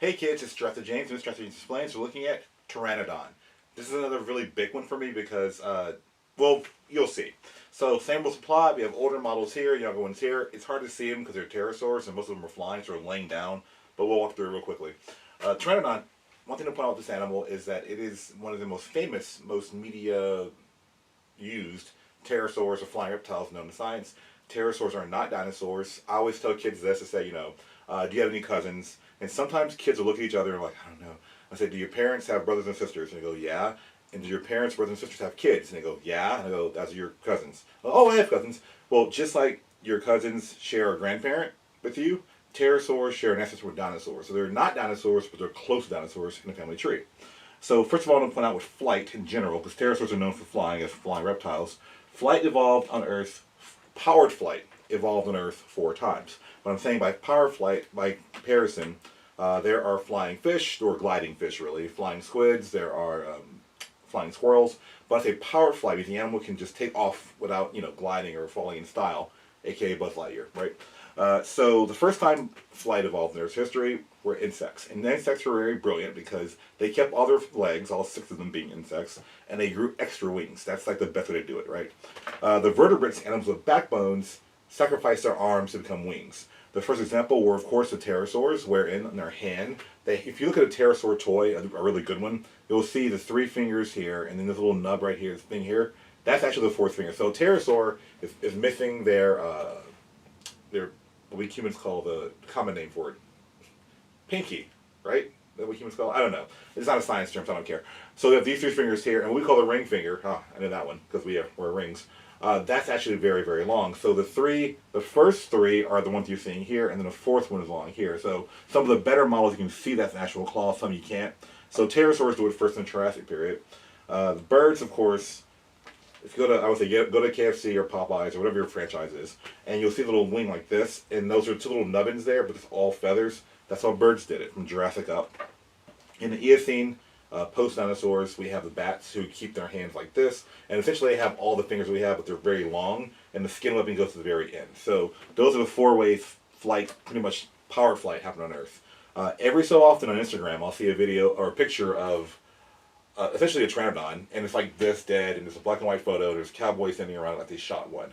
Hey kids, it's Jurassic James, and it's Jurassic James Explains. We're looking at Pteranodon. This is another really big one for me because, well, you'll see. So, same rules apply. We have older models here, younger ones here. It's hard to see them because they're pterosaurs, and most of them are flying, so they're laying down. But we'll walk through it real quickly. Pteranodon, one thing to point out with this animal is that it is one of the most famous, most media used pterosaurs or flying reptiles known to science. Pterosaurs are not dinosaurs. I always tell kids this to say, do you have any cousins? And sometimes kids will look at each other and like, I don't know. I say, do your parents have brothers and sisters? And they go, yeah. And do your parents, brothers and sisters have kids? And they go, yeah. And I go, that's your cousins. Oh, I have cousins. Well, just like your cousins share a grandparent with you, pterosaurs share an ancestor with dinosaurs. So they're not dinosaurs, but they're close to dinosaurs in the family tree. So first of all, I'm going to point out with flight in general, because pterosaurs are known for flying as flying reptiles. Flight evolved on Earth, powered flight evolved on Earth 4 times. What I'm saying by power flight, by comparison, there are flying fish, or gliding fish really, flying squids, there are flying squirrels. But I say power flight means the animal can just take off without, gliding or falling in style, aka Buzz Lightyear, right? So the first time flight evolved in Earth's history were insects. And the insects were very brilliant because they kept all their legs, all 6 of them being insects, and they grew extra wings. That's like the best way to do it, right? The vertebrates, animals with backbones, sacrifice their arms to become wings. The first example were, of course, the pterosaurs, wherein in their hand, if you look at a pterosaur toy, a really good one, you'll see the 3 fingers here, and then this little nub right here, this thing here, that's actually the 4th finger. So a pterosaur is missing their what we humans call the common name for it, pinky, right? Is that what humans call it? I don't know. It's not a science term, so I don't care. So they have these 3 fingers here, and what we call the ring finger, I know that one, because we wear rings. That's actually very, very long. So the first 3 are the ones you're seeing here, and then the 4th one is along here. So some of the better models you can see that's an actual claw, some you can't. So pterosaurs do it first in the Jurassic period. The birds, of course, if you go to, I would say, go to KFC or Popeyes or whatever your franchise is, and you'll see a little wing like this, and those are 2 little nubbins there, but it's all feathers. That's how birds did it, from Jurassic up. In the Eocene, post-dinosaurs, we have the bats who keep their hands like this, and essentially they have all the fingers we have, but they're very long, and the skin webbing goes to the very end. So those are the 4 ways flight, pretty much power flight, happened on Earth. Every so often on Instagram, I'll see a video or a picture of essentially a Pteranodon, and it's like this dead, and there's a black and white photo, there's cowboys standing around like they shot one.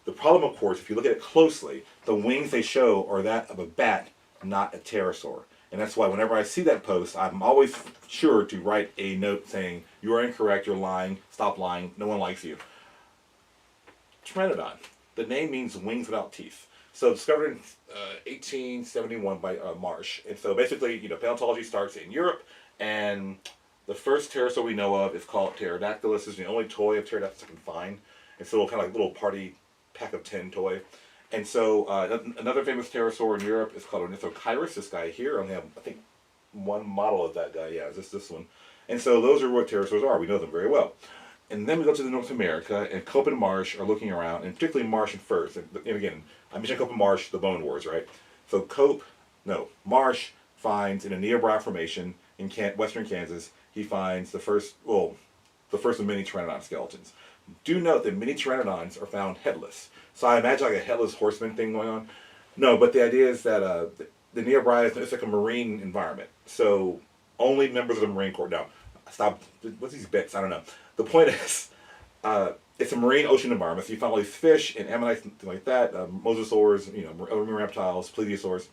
The problem, of course, if you look at it closely, the wings they show are that of a bat, not a pterosaur. And that's why whenever I see that post, I'm always sure to write a note saying, you are incorrect, you're lying, stop lying, no one likes you. Pteranodon. The name means wings without teeth. So discovered in 1871 by Marsh. And so basically, paleontology starts in Europe, and the first pterosaur we know of is called Pterodactylus. It's the only toy of pterodactylus I can find. It's a little kind of like little party pack of 10 toy. And so another famous pterosaur in Europe is called Ornithocheirus. This guy here, I only have, I think, 1 model of that guy. Yeah, this one. And so those are what pterosaurs are. We know them very well. And then we go to North America, and Cope and Marsh are looking around, and particularly Marsh and Firth. And again, I mentioned Cope and Marsh, the Bone Wars, right? So Marsh finds in a Niobrara formation in western Kansas, he finds the first of many Pteranodon skeletons. Do note that many Pteranodons are found headless. So I imagine like a headless horseman thing going on. No, but the idea is that the Niobrara is like a marine environment. So only members of the Marine Corps. No, stop. What's these bits? I don't know. The point is, it's a marine ocean environment. So you find all these fish and ammonites and things like that, mosasaurs, marine reptiles, plesiosaurs,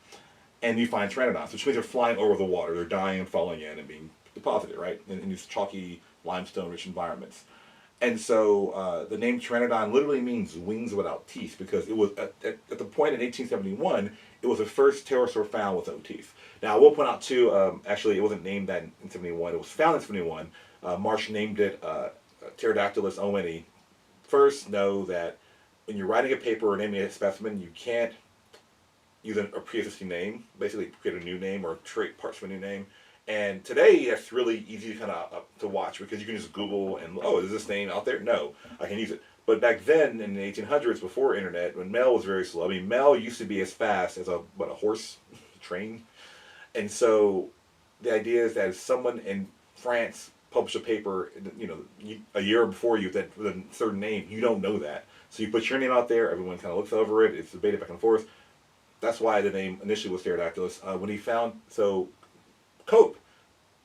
and you find Pteranodons, which means they're flying over the water. They're dying and falling in and being deposited, right, in these chalky, limestone-rich environments. And so the name Pteranodon literally means wings without teeth, because it was at the point in 1871, it was the first pterosaur found with no teeth. Now I will point out too, actually it wasn't named that in 71, it was found in 71. Marsh named it Pterodactylus oweni. First, know that when you're writing a paper or naming a specimen, you can't use a pre-existing name, basically create a new name or trait parts of a new name. And today, it's really easy to watch, because you can just Google and, is this name out there? No, I can use it. But back then, in the 1800s, before internet, when mail was very slow, mail used to be as fast as a horse train. And so the idea is that if someone in France published a paper, a year before you with a certain name, you don't know that. So you put your name out there, everyone kind of looks over it, it's debated back and forth. That's why the name initially was Pterodactylus. When he found, Cope,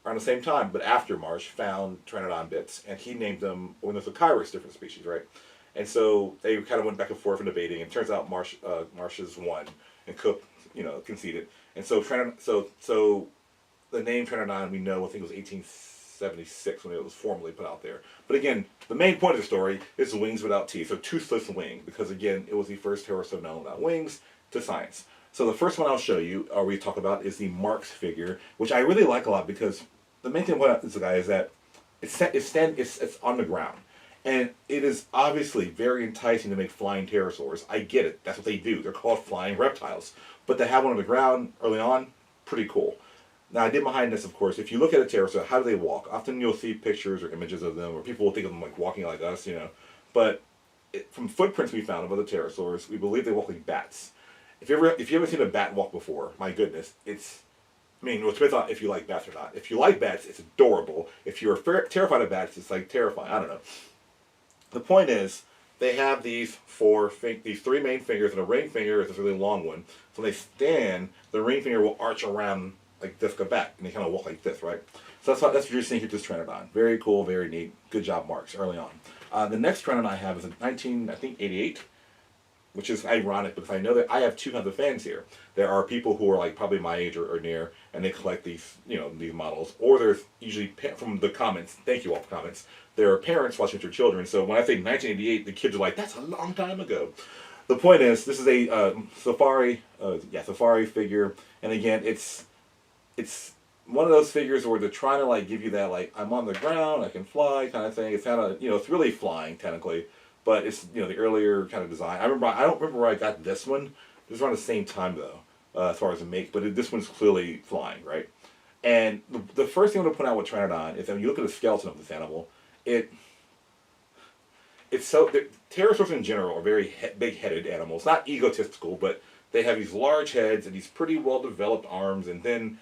around the same time, but after Marsh, found Pteranodon bits, and he named them, when there's a Kairos, different species, right? And so they kind of went back and forth in debating, and it turns out Marsh's won, and Cope, conceded. And so so the name Pteranodon, we know, I think it was 1876 when it was formally put out there. But again, the main point of the story is wings without teeth, so toothless wing, because again, it was the first pterosaur known without wings to science. So the first one I'll show you, or we talk about, is the Marx figure, which I really like a lot because the main thing about this guy is that it's on the ground. And it is obviously very enticing to make flying pterosaurs. I get it. That's what they do. They're called flying reptiles. But to have one on the ground early on, pretty cool. Now, I did behind this, of course. If you look at a pterosaur, how do they walk? Often you'll see pictures or images of them, or people will think of them like walking like us, But from footprints we found of other pterosaurs, we believe they walk like bats. If you ever seen a bat walk before, my goodness, it depends on if you like bats or not. If you like bats, it's adorable. If you're terrified of bats, it's like terrifying. I don't know. The point is, they have these three main fingers, and a ring finger is this really long one. So when they stand, the ring finger will arch around like this, go back, and they kind of walk like this, right? So that's what you're seeing here with this Pteranodon. Very cool, very neat. Good job, Marks, early on. The next Pteranodon I have is in 1988, which is ironic because I know that I have 200 fans here. There are people who are like probably my age or near, and they collect these, these models. Or there's usually, from the comments, thank you all for comments, there are parents watching with their children. So when I say 1988, the kids are like, that's a long time ago. The point is, this is a safari figure, and again, it's one of those figures where they're trying to like give you that like I'm on the ground, I can fly kind of thing. It's kind of it's really flying technically, but it's the earlier kind of design. I don't remember where I got this one. This was around the same time though, as far as the make, but this one's clearly flying, right? And the first thing I want to point out with Pteranodon is that when you look at the skeleton of this animal, pterosaurs in general are very big-headed animals. Not egotistical, but they have these large heads and these pretty well-developed arms. And then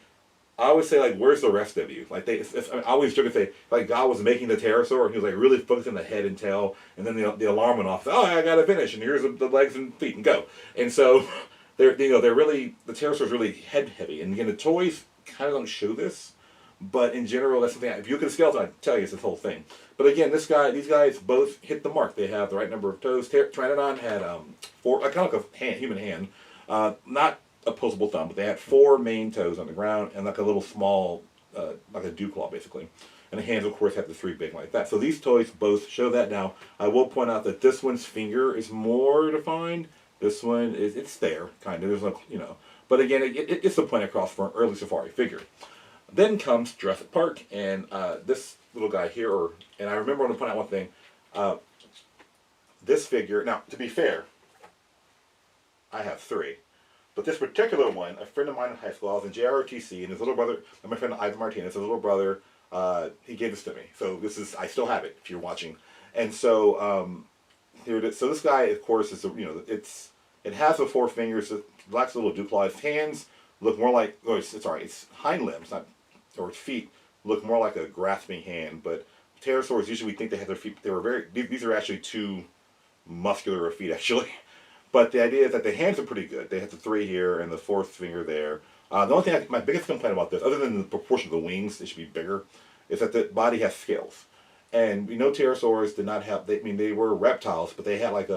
I always say, like, where's the rest of you? Like I always joke and say, like, God was making the pterosaur, and he was like really focusing the head and tail, and then the alarm went off. Oh, I gotta finish, and here's the legs and feet, and go. And so they're really, the pterosaur's really head heavy. And again, the toys kind of don't show this. But in general, that's something. If you look at the skeleton, I tell you, it's this whole thing. But again, these guys both hit the mark. They have the right number of toes. Pteranodon had four, kind of like a human hand, not opposable thumb, but they had 4 main toes on the ground and like a little small, like a dew claw basically. And the hands, of course, have the 3 big like that. So these toys both show that. Now, I will point out that this one's finger is more defined. This one it's there, kind of. There's no, But again, it gets the point across for an early safari figure. Then comes Jurassic Park, and this little guy here, and I remember I want to point out one thing. This figure, now, to be fair, I have 3. But this particular one, a friend of mine in high school, I was in JROTC, and his little brother, and my friend Ivan Martinez, his little brother, he gave this to me. So I still have it, if you're watching. And so, here it is. So this guy, of course, is, it has the 4 fingers, it lacks a little dew claw. His hands look more like, its hind limbs, or its feet, look more like a grasping hand. But pterosaurs, usually we think they have their feet, these are actually 2 muscular feet, actually. But the idea is that the hands are pretty good. They have the 3 here and the 4th finger there. The only thing, my biggest complaint about this, other than the proportion of the wings, they should be bigger, is that the body has scales. And we know pterosaurs did not have, they were reptiles, but they had like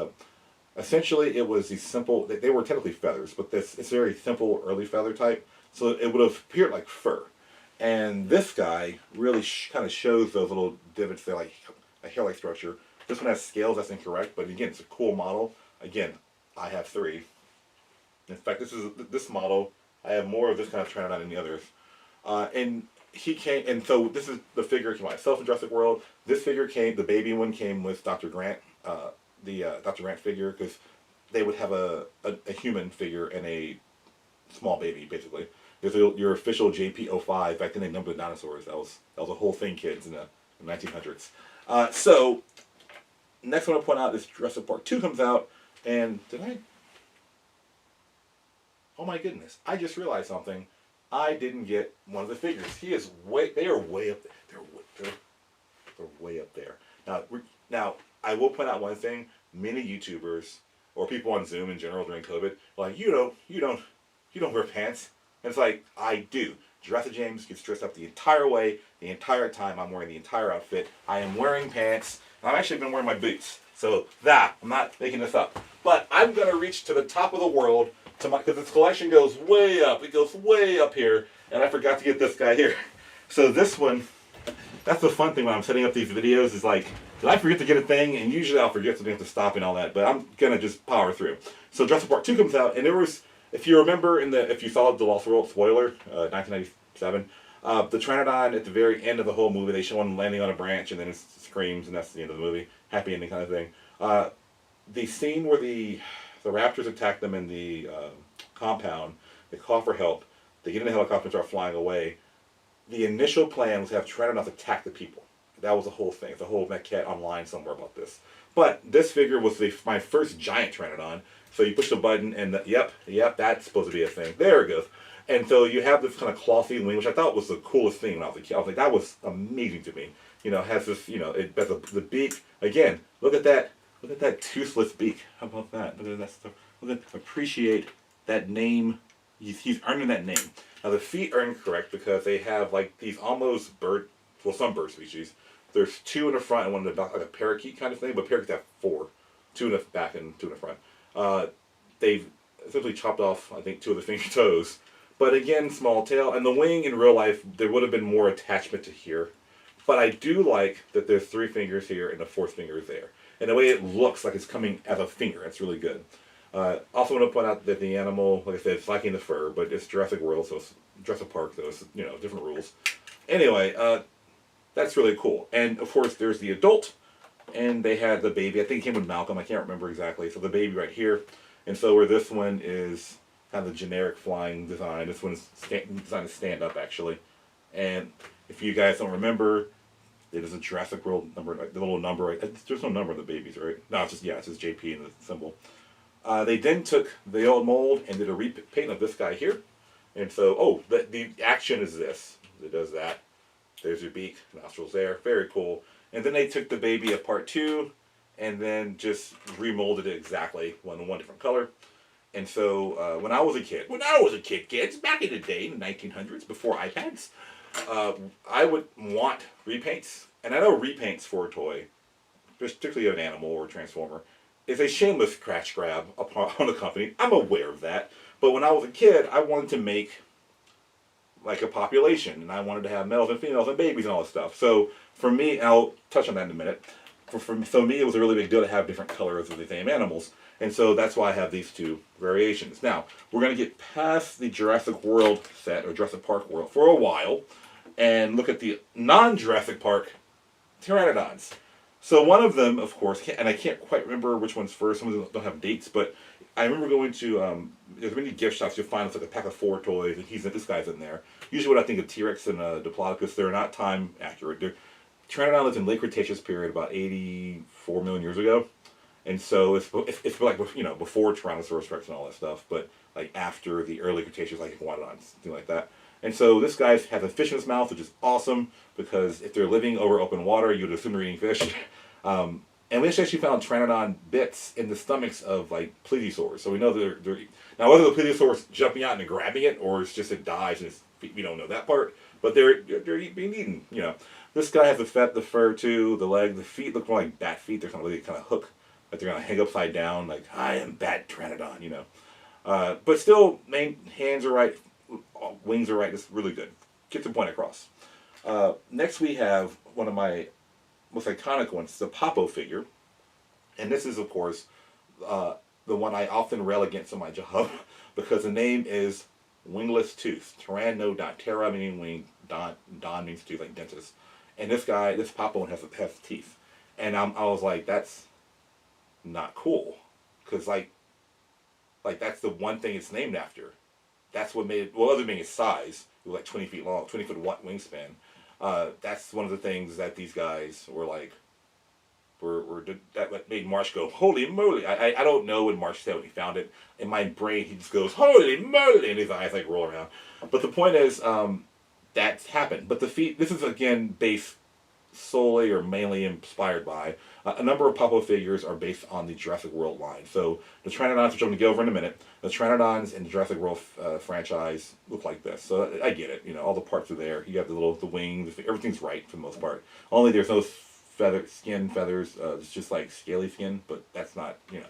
essentially it was these simple, they were technically feathers, but it's very simple early feather type. So it would have appeared like fur. And this guy really kind of shows those little divots there, like a hair-like structure. This one has scales, that's incorrect, but again, it's a cool model. Again, I have 3. In fact, this model, I have more of this kind of Pteranodon than the others. And he came, and so this is the figure came myself in Jurassic World. This figure came, the baby one came with Dr. Grant, Dr. Grant figure, because they would have a human figure and a small baby, basically. There's your official JP05. Back then they numbered the dinosaurs. That was a whole thing, kids, in the 1900s. So next one I want to point out is Jurassic Park 2 comes out, and oh my goodness, I just realized something. I didn't get one of the figures. They are way up there. They're way up there. Now I will point out one thing. Many YouTubers or people on Zoom in general during COVID, like you don't wear pants. And it's like, I do. Jurassic James gets dressed up the entire way, the entire time. I'm wearing the entire outfit. I am wearing pants. I've actually been wearing my boots. So I'm not making this up. But I'm gonna reach to the top of the world because this collection goes way up. It goes way up here, and I forgot to get this guy here. So this one, that's the fun thing when I'm setting up these videos is like, did I forget to get a thing? And usually I'll forget to have to stop and all that, but I'm gonna just power through. So Jurassic Park 2 comes out, and there was, if you remember if you saw the Lost World spoiler, 1997, the Pteranodon at the very end of the whole movie, they show him landing on a branch and then it screams, and that's the end of the movie. Happy ending kind of thing. The scene where the raptors attack them in the compound, they call for help, they get in the helicopter and start flying away. The initial plan was to have Pteranodons attack the people. That was the whole thing. The whole maquette online somewhere about this. But this figure was my first giant Pteranodon. So you push the button and yep, that's supposed to be a thing. There it goes. And so you have this kind of clothy wing, which I thought was the coolest thing when I was a kid. I was like, that was amazing to me. You know, it has this, you know, it has the beak. Again, look at that toothless beak. How about that? Look at that stuff. Appreciate that name. He's earning that name. Now the feet are incorrect because they have like these almost some bird species. There's two in the front and one in the back, like a parakeet kind of thing, but parakeets have four. Two in the back and two in the front. They've essentially chopped off, I think, two of the finger toes. But again, small tail. And the wing in real life, there would have been more attachment to here. But I do like that there's three fingers here and the fourth finger is there. And the way it looks like it's coming as a finger, that's really good. Also want to point out that the animal, like I said, it's lacking the fur, but it's Jurassic World, so it's Jurassic Park, so it's, you know, different rules. Anyway, that's really cool. And of course, there's the adult, and they had the baby. I think it came with Malcolm. I can't remember exactly. So the baby right here. And so where this one is kind of the generic flying design, this one's designed to stand up, actually. And if you guys don't remember, it is a Jurassic World number, like the little number. There's no number on the babies, right? No, it's just JP and the symbol. They then took the old mold and did a repaint of this guy here. And so, the action is this. It does that. There's your beak, nostrils there. Very cool. And then they took the baby at part 2 and then just remolded it exactly one different color. And so when I was a kid, kids, back in the day, in the 1900s, before iPads, I would want repaints. And I know repaints for a toy, particularly of an animal or a transformer, is a shameless scratch grab on the company. I'm aware of that. But when I was a kid, I wanted to make like a population, and I wanted to have males and females and babies and all this stuff. So for me, and I'll touch on that in a minute, for me it was a really big deal to have different colors of the same animals. And so that's why I have these two variations. Now, we're going to get past the Jurassic World set, or Jurassic Park world, for a while, and look at the non-Jurassic Park Pteranodons. So one of them, of course, and I can't quite remember which one's first, some of them don't have dates, but I remember going to, there's many gift shops, you'll find it's like a pack of 4 toys, and this guy's in there. Usually what I think of T-Rex and Diplodocus, they're not time accurate. Pteranodon lives in late Cretaceous period, about 84 million years ago. And so it's like, you know, before Tyrannosaurus Rex and all that stuff, but like after the early Cretaceous, like Iguanodon, something like that. And so this guy has a fish in his mouth, which is awesome, because if they're living over open water, you'd assume they're eating fish. And we actually found Pteranodon bits in the stomachs of like plesiosaurs. So we know they're now whether the plesiosaur's jumping out and grabbing it, or it's just it dies and we don't know that part. But they're being eaten. You know, this guy has the fur too, the leg, the feet look more like bat feet. They're kind of hook, like they're gonna hang upside down, like I am Bat Pteranodon. You know, but still, hands are right, wings are right. It's really good. Get the point across. Next we have one of my most iconic ones, the Popo figure. And this is, of course, the one I often rail against in my job because the name is Wingless Tooth. Pteranodon. Ptera meaning wing, don means tooth, like dentist. And this Popo one has teeth. And I was like, that's not cool. Because, like that's the one thing it's named after. That's what made it, well, other than being its size, it was like 20 feet long, 20 foot wingspan. That's one of the things that these guys were like, that made Marsh go, holy moly. I don't know when Marsh said when he found it. In my brain, he just goes, holy moly, and his eyes like roll around. But the point is, that's happened. But the feet, this is again based solely or mainly inspired by. A number of Papa figures are based on the Jurassic World line. So the Pteranodons, which I'm going to go over in a minute, the Pteranodons in the Jurassic World franchise look like this. So I get it. You know, all the parts are there. You got the wings, everything's right for the most part. Only there's no skin feathers. It's just like scaly skin, but that's not, you know,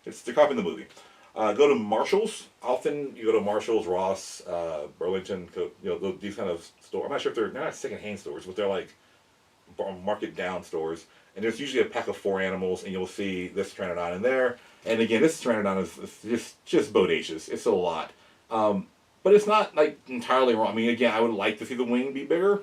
they're copying the movie. Go to Marshalls. Often you go to Marshalls, Ross, Burlington, you know, these kind of stores. I'm not sure if they're not secondhand stores, but they're like market down stores. And there's usually a pack of 4 animals, and you'll see this Pteranodon in there. And again, this Pteranodon is just bodacious. It's a lot. But it's not like entirely wrong. I mean, again, I would like to see the wing be bigger,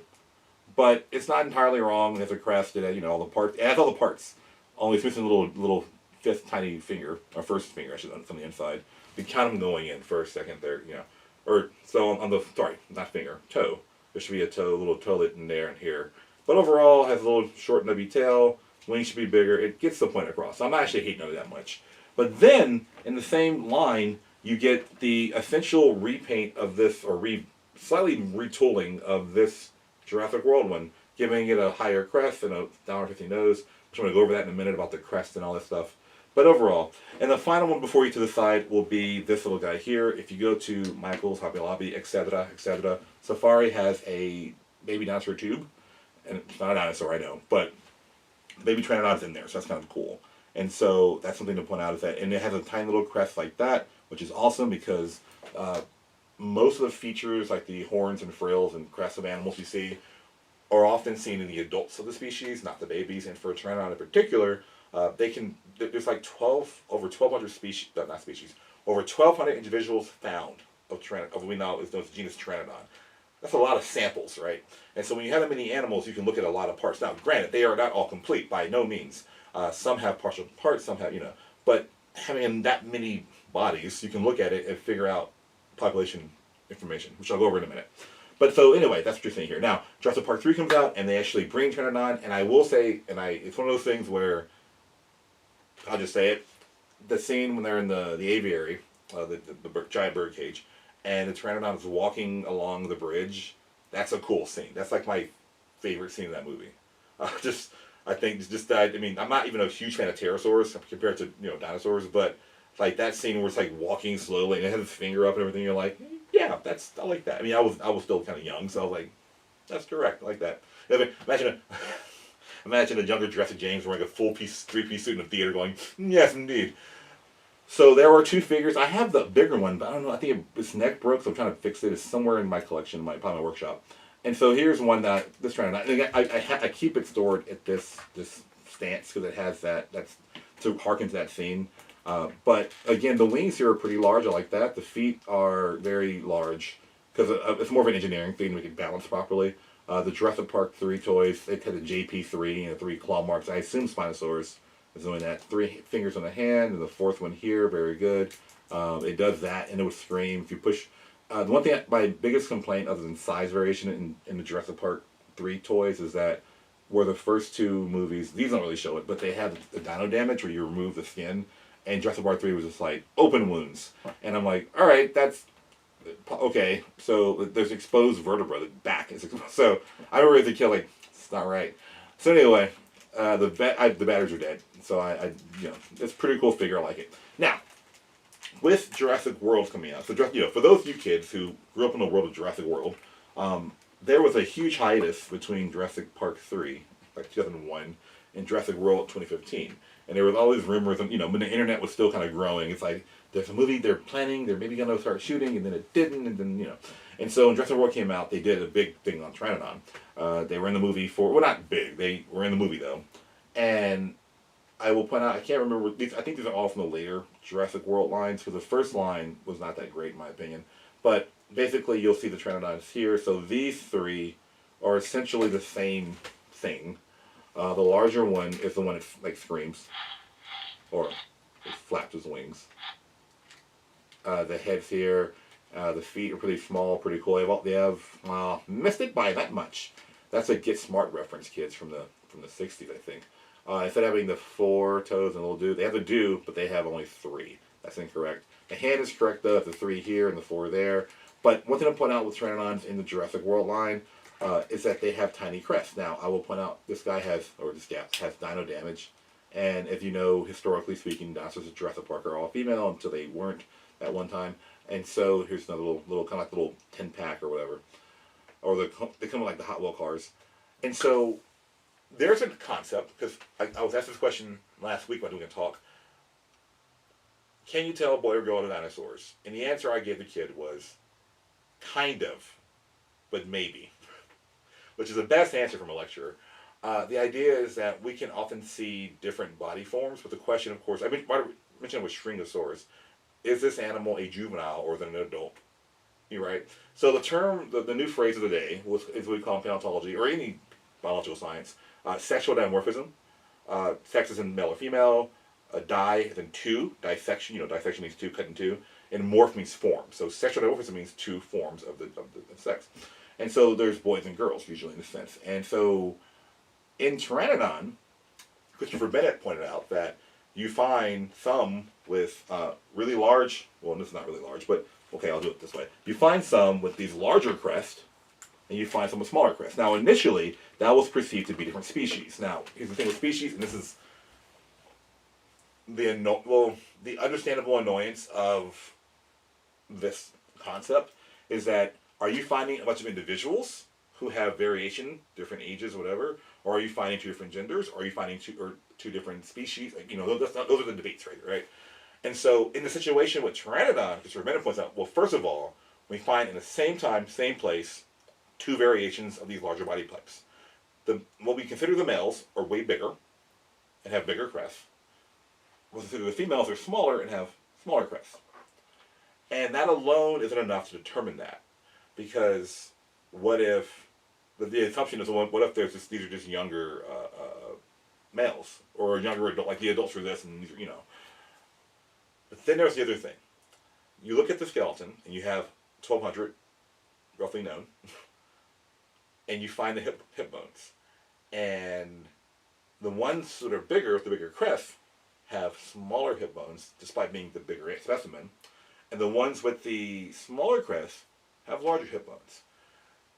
but it's not entirely wrong. It has a crest, it has, you know, all the parts. It has all the parts. Only it's missing a little fifth tiny finger, or first finger, I should say, from the inside. You count them going in first, second, third, you know. Or, so on the, sorry, not finger, toe. There should be a toe, a little toelet in there and here. But overall, has a little short nubby tail. Wings should be bigger. It gets the point across. So I'm not actually hating on it that much. But then, in the same line, you get the essential repaint of this, or slightly retooling of this Jurassic World one, giving it a higher crest and a $1.50 nose. I'm going to go over that in a minute about the crest and all that stuff. But overall, and the final one before you to the side will be this little guy here. If you go to Michael's, Hobby Lobby, etc., etc., Safari has a baby dinosaur tube. And it's not a dinosaur, I know, but baby Pteranodon's in there, so that's kind of cool. And so that's something to point out, is that, and it has a tiny little crest like that, which is awesome because most of the features, like the horns and frills and crests of animals you see, are often seen in the adults of the species, not the babies. And for a Pteranodon in particular, there's like over 1,200 species, not species, over 1,200 individuals found of what we know is the genus Pteranodon. That's a lot of samples, right? And so when you have that many animals, you can look at a lot of parts. Now, granted, they are not all complete by no means. Some have partial parts, some have, you know, but having that many bodies, you can look at it and figure out population information, which I'll go over in a minute. But so anyway, that's what you're seeing here. Now, Jurassic Park 3 comes out, and they actually bring Pteranodon, and I will say, it's one of those things where, I'll just say it, the scene when they're in the aviary, the giant bird cage, and the Pteranodon is walking along the bridge, that's a cool scene. That's like my favorite scene in that movie. I mean, I'm not even a huge fan of pterosaurs compared to, you know, dinosaurs, but like that scene where it's like walking slowly and it has its finger up and everything, you're like, yeah, I like that. I mean, I was still kind of young, so I was like, that's correct, I like that. I mean, imagine a younger Jurassic James wearing a three-piece suit in the theater going, yes, indeed. So there were 2 figures. I have the bigger one, but I don't know. I think its neck broke, so I'm trying to fix it. It's somewhere in my collection, probably my workshop. And so here's one that this Pteranodon. I keep it stored at this stance because it has that's to harken to that scene. But again, the wings here are pretty large. I like that. The feet are very large because it's more of an engineering thing to make it balance properly. The Jurassic Park 3 toys, it had a JP3 and 3 claw marks. I assume Spinosaurus is doing that. 3 fingers on the hand, and the 4th one here, very good. It does that, and it would scream if you push. The one thing, my biggest complaint, other than size variation in the Jurassic Park 3 toys, is that where the first 2 movies, these don't really show it, but they have the dino damage where you remove the skin, and Jurassic Park 3 was just like open wounds. And I'm like, all right, that's okay. So there's exposed vertebra, the back is exposed. So I remember as a kid, like, it's not right. So anyway, the batteries are dead. So you know, it's a pretty cool figure. I like it. Now, with Jurassic World coming out, so you know, for those of you kids who grew up in the world of Jurassic World, there was a huge hiatus between Jurassic Park 3, like 2001, and Jurassic World 2015. And there was all these rumors, and you know, when the internet was still kind of growing, it's like there's a movie they're planning, they're maybe gonna start shooting, and then it didn't, and then you know. And so when Jurassic World came out, they did a big thing on Pteranodon. They were in the movie well, not big, they were in the movie though. And I will point out, I can't remember, I think these are all from the later Jurassic World lines, because the first line was not that great in my opinion. But basically you'll see the Pteranodons here, so these 3 are essentially the same thing. The larger one is the one that like screams, or it flaps his wings. The head's here, the feet are pretty small, pretty cool. They have missed it by that much. That's a Get Smart reference, kids, from the 60s, I think. Instead of having the 4 toes and a little do, they have the do, but they have only 3. That's incorrect. The hand is correct though, the 3 here and the 4 there. But one thing to point out with Pteranodons in the Jurassic World line, is that they have tiny crests. Now, I will point out this guy has, or this gal has dino damage. And as you know, historically speaking, dinosaurs at Jurassic Park are all female until they weren't at one time. And so here's another little kind of like little 10-pack or whatever. Or they come like the Hot Wheel cars. And so there's a concept, because I was asked this question last week when doing a talk. Can you tell a boy or girl the dinosaurs? And the answer I gave the kid was, kind of, but maybe. Which is the best answer from a lecturer. The idea is that we can often see different body forms, but the question, of course, I mentioned with Stringosaurus, is this animal a juvenile or is it an adult? You're right. So the term, the new phrase of the day, is what we call in paleontology, or any biological science, sexual dimorphism. Sex is in male or female. Di is in two, dissection, dissection means two, cut in two, and morph means form. So sexual dimorphism means two forms of the sex. And so there's boys and girls, usually, in a sense. And so in Pteranodon, Christopher Bennett pointed out that you find some with really large, well, this is not really large, but okay, I'll do it this way. You find some with these larger crests, and you find some with smaller crests. Now, initially, that was perceived to be different species. Now, here's the thing with species, and this is the understandable annoyance of this concept, is that are you finding a bunch of individuals who have variation, different ages, whatever, or are you finding two different genders, or are you finding two different species? Those are the debates, right? And so, in the situation with Pteranodon, because Bennett points out, well, first of all, we find in the same time, same place, two variations of these larger body types. What we consider the males are way bigger and have bigger crests. What we consider the females are smaller and have smaller crests. And that alone isn't enough to determine that. Because what if, the assumption is, what if these are just younger males, or younger adult, like the adults are this, and But then there's the other thing. You look at the skeleton, and you have 1,200, roughly known, and you find the hip bones. And the ones that are bigger, with the bigger crest, have smaller hip bones, despite being the bigger specimen. And the ones with the smaller crest have larger hip bones.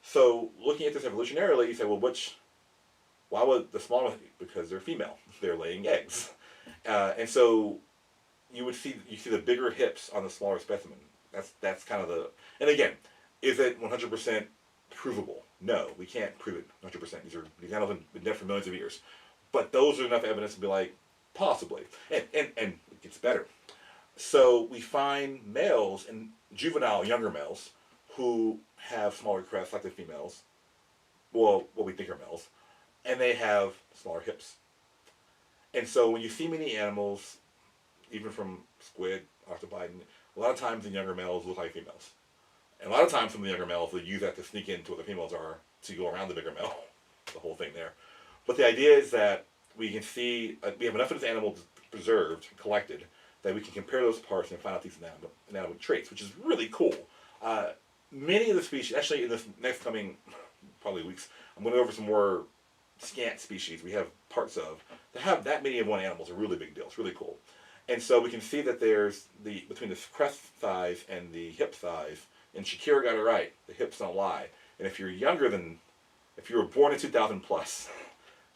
So, looking at this evolutionarily, you say, well, why would the smaller ones? Because they're female. They're laying eggs. And so, you see the bigger hips on the smaller specimen. That's kind of the, and again, is it 100% provable? No, we can't prove it 100%. These animals have been dead for millions of years. But those are enough evidence to be like, possibly. And it gets better. So we find males, and juvenile younger males, who have smaller crests like the females, well, what we think are males, and they have smaller hips. And so when you see many animals, even from squid, octopi, a lot of times the younger males look like females. And a lot of times some of the younger males, they use that to sneak into what the females are to go around the bigger male. The whole thing there. But the idea is that we can see, we have enough of this animal preserved, collected, that we can compare those parts and find out these anatomic traits, which is really cool. Many of the species, actually in this next coming probably weeks, I'm going to go over some more scant species we have parts of. To have that many of one animal is a really big deal. It's really cool. And so we can see that there's between the crest size and the hip size, and Shakira got it right, the hips don't lie. And if you were born in 2000 plus,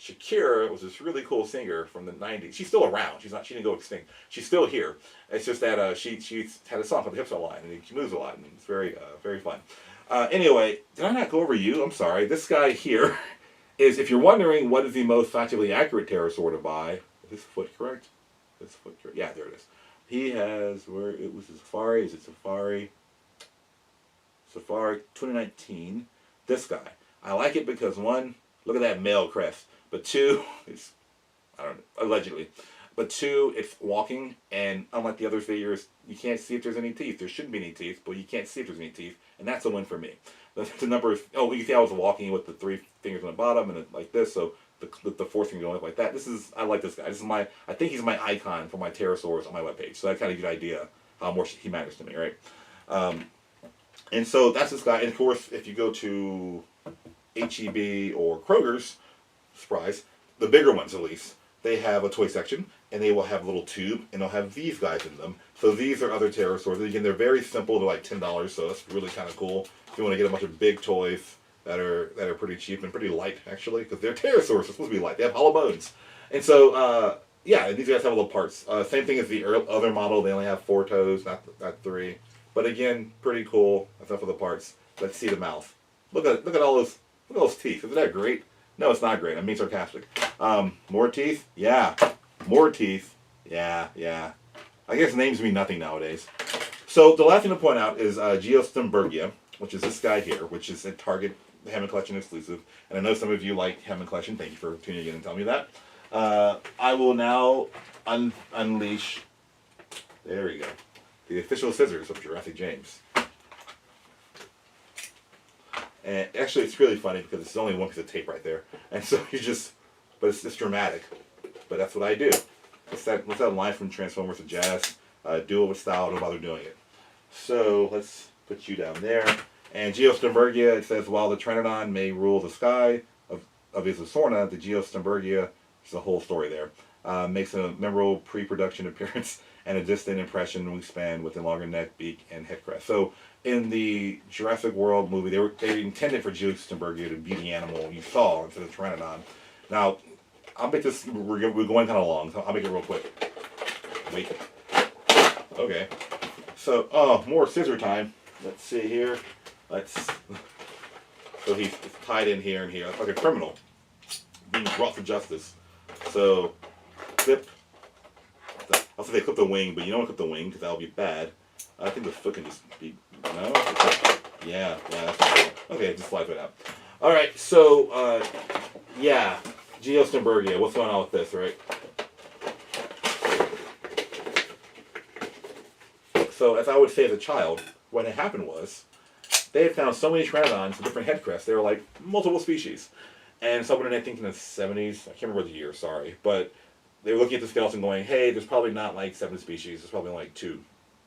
Shakira was this really cool singer from the 90s. She's still around. She didn't go extinct. She's still here. It's just that she's had a song called The Hips Don't Lie, and she moves a lot, and it's very, very fun. Anyway, did I not go over you? I'm sorry. This guy here is, if you're wondering what is the most scientifically accurate pterosaur to buy, is this foot correct? This foot correct? Yeah, there it is. He has, where it was a Safari. Is it Safari? Safari 2019. This guy. I like it because, one, look at that male crest. But two, it's, I don't know, allegedly. But two, it's walking, and unlike the other figures, you can't see if there's any teeth. There shouldn't be any teeth, but you can't see if there's any teeth, and that's a win for me. The number of, you can see I was walking with the 3 fingers on the bottom, and like this, so the fourth finger going like that. I like this guy. I think he's my icon for my pterosaurs on my webpage, so that kind of gives you an idea how much he matters to me, right? And so that's this guy, and of course, if you go to HEB or Kroger's, surprise, the bigger ones at least, they have a toy section, and they will have a little tube, and they'll have these guys in them. So these are other pterosaurs. Again, they're very simple. They're like $10, so that's really kind of cool. If you want to get a bunch of big toys, that are pretty cheap and pretty light actually, because they're pterosaurs. They're supposed to be light. They have hollow bones, and so yeah, these guys have little parts. Same thing as the other model. They only have 4 toes, not 3. But again, pretty cool. That's enough of the parts. Let's see the mouth. Look at all those teeth. Isn't that great? No, it's not great. I'm being sarcastic. More teeth? Yeah. More teeth? Yeah, yeah. I guess names mean nothing nowadays. So the last thing to point out is Geosternbergia, which is this guy here, which is a Target Hammond Collection exclusive. And I know some of you like Hammond Collection. Thank you for tuning in and telling me that. I will now unleash, there we go, the official scissors of Jurassic James. And actually it's really funny because it's only one piece of tape right there. And so but it's dramatic. But that's what I do. What's that line from Transformers to Jazz? Do it with style, don't bother doing it. So let's put you down there. And Geosternbergia, it says, while the Pteranodon may rule the sky of Isosorna, the Geosternbergia, there's a whole story there, makes a memorable pre-production appearance and a distant impression wingspan with a longer neck, beak, and head crest. So in the Jurassic World movie, they intended for Geosternbergia to be the animal you saw instead of Pteranodon. Now, I'll make this, we're going kind of long, so I'll make it real quick. Wait. Okay. So, more scissor time. Let's see here. So he's tied in here and here. It's like a criminal being brought to justice. So, clip. I'll say they clip the wing, but you don't want to clip the wing because that'll be bad. I think the foot can just be, no? Yeah, that's cool. Okay, just slide it out. Alright, so, yeah. Geosternbergia, what's going on with this, right? So, as I would say as a child, what had happened was, they had found so many Pteranodons with different head crests. They were like multiple species. And someone, I think in the 70s, I can't remember the year, sorry, but they were looking at the skeleton going, hey, there's probably not like 7 species, there's probably like 2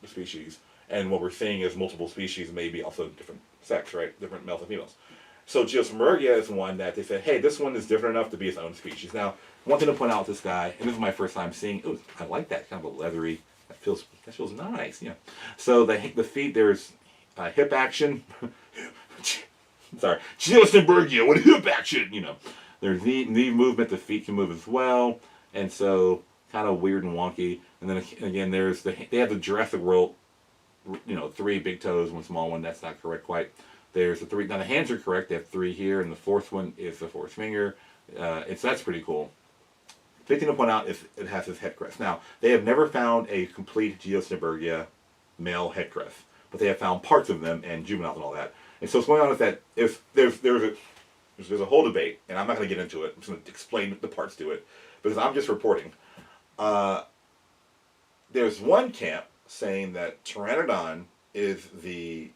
species. And what we're seeing is multiple species, maybe also different sex, right? Different males and females. So Geosternbergia is one that they said, hey, this one is different enough to be its own species. Now, one thing to point out with this guy, and this is my first time seeing, ooh, I like that kind of a leathery, that feels nice, yeah. So the feet, there's hip action. Sorry, Geosternbergia, what hip action, you know. There's knee movement, the feet can move as well, and so kind of weird and wonky. And then again, they have the Jurassic World, 3 big toes, 1 small one. That's not correct quite. There's the 3. Now the hands are correct. They have 3 here, and the 4th one is the 4th finger. That's pretty cool. Big thing to point out is it has this head crest. Now they have never found a complete Geosternbergia male head crest, but they have found parts of them and juveniles and all that. And so what's going on is that if there's a whole debate, and I'm not going to get into it. I'm just going to explain the parts to it because I'm just reporting. There's one camp saying that Pteranodon is the,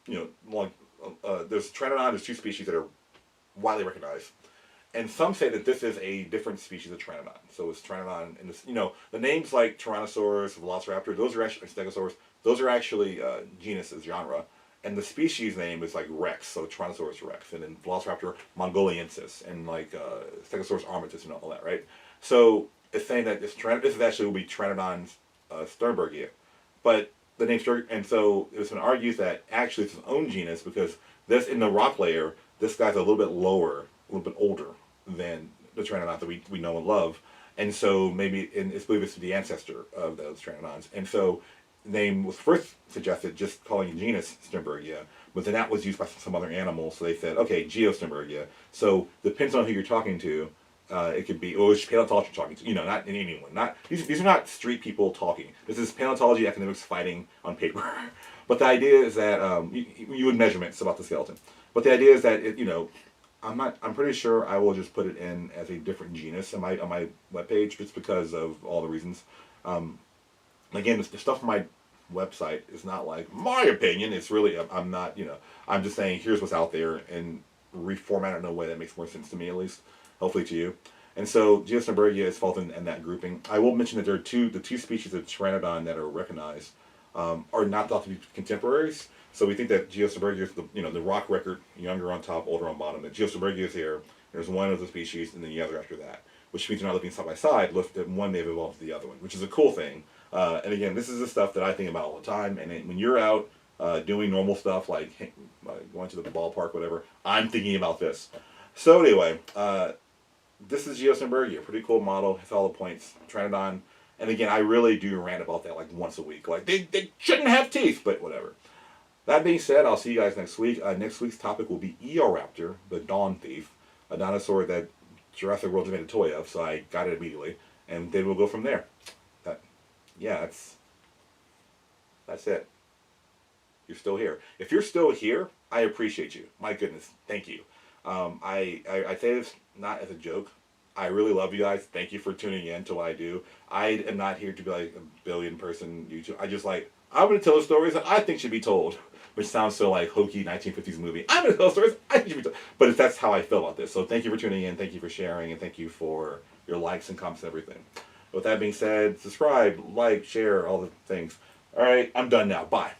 there's Pteranodon, there's 2 species that are widely recognized. And some say that this is a different species of Pteranodon. So it's Pteranodon, and this, the names like Tyrannosaurus, Velociraptor, those are actually, Stegosaurus, those are actually genuses, genre. And the species name is like Rex, so Tyrannosaurus Rex, and then Velociraptor Mongoliensis, and like Stegosaurus armatus and all that, right? So it's saying that this is actually will be Pteranodon Sternbergia, but the name and so it's been argued that actually it's its own genus because this in the rock layer, this guy's a little bit lower, a little bit older than the Pteranodon that we know and love, and so maybe it's believed it's the ancestor of those Pteranodons, and so name was first suggested just calling it genus Sternbergia, but then that was used by some other animal, so they said, okay, Geosternbergia. So depends on who you're talking to. It could be, it's paleontology you're talking to, not in anyone. These are not street people talking. This is paleontology academics fighting on paper. But the idea is that you would measurements about the skeleton. But the idea is that I'm pretty sure I will just put it in as a different genus on my webpage just because of all the reasons. Again, the stuff on my website is not like my opinion. It's really, I'm not, I'm just saying here's what's out there and reformat it in a way that makes more sense to me, at least, hopefully to you. And so Geosternbergia is falls in that grouping. I will mention that there are the two species of Pteranodon that are recognized are not thought to be contemporaries. So we think that Geosternbergia is the rock record, younger on top, older on bottom. That Geosternbergia is here. There's one of the species, and then the other after that, which means they're not living side by side. That one may have evolved to the other one, which is a cool thing. And again, this is the stuff that I think about all the time. And when you're out doing normal stuff like going to the ballpark, whatever. I'm thinking about this. So anyway, this is Geosternbergia, pretty cool model, has all the points. Pteranodon, and again, I really do rant about that like once a week. Like they shouldn't have teeth, but whatever. That being said, I'll see you guys next week. Next week's topic will be Eoraptor, the Dawn Thief, a dinosaur that Jurassic World made a toy of, so I got it immediately, and then we'll go from there. Yeah, that's it. You're still here. If you're still here, I appreciate you. My goodness, thank you. I say this not as a joke. I really love you guys. Thank you for tuning in to what I do. I am not here to be like a billion person YouTube. I'm going to tell the stories that I think should be told, which sounds so like hokey 1950s movie. I'm going to tell stories I think should be told. But that's how I feel about this. So thank you for tuning in. Thank you for sharing. And thank you for your likes and comments and everything. With that being said, subscribe, like, share, all the things. All right, I'm done now. Bye.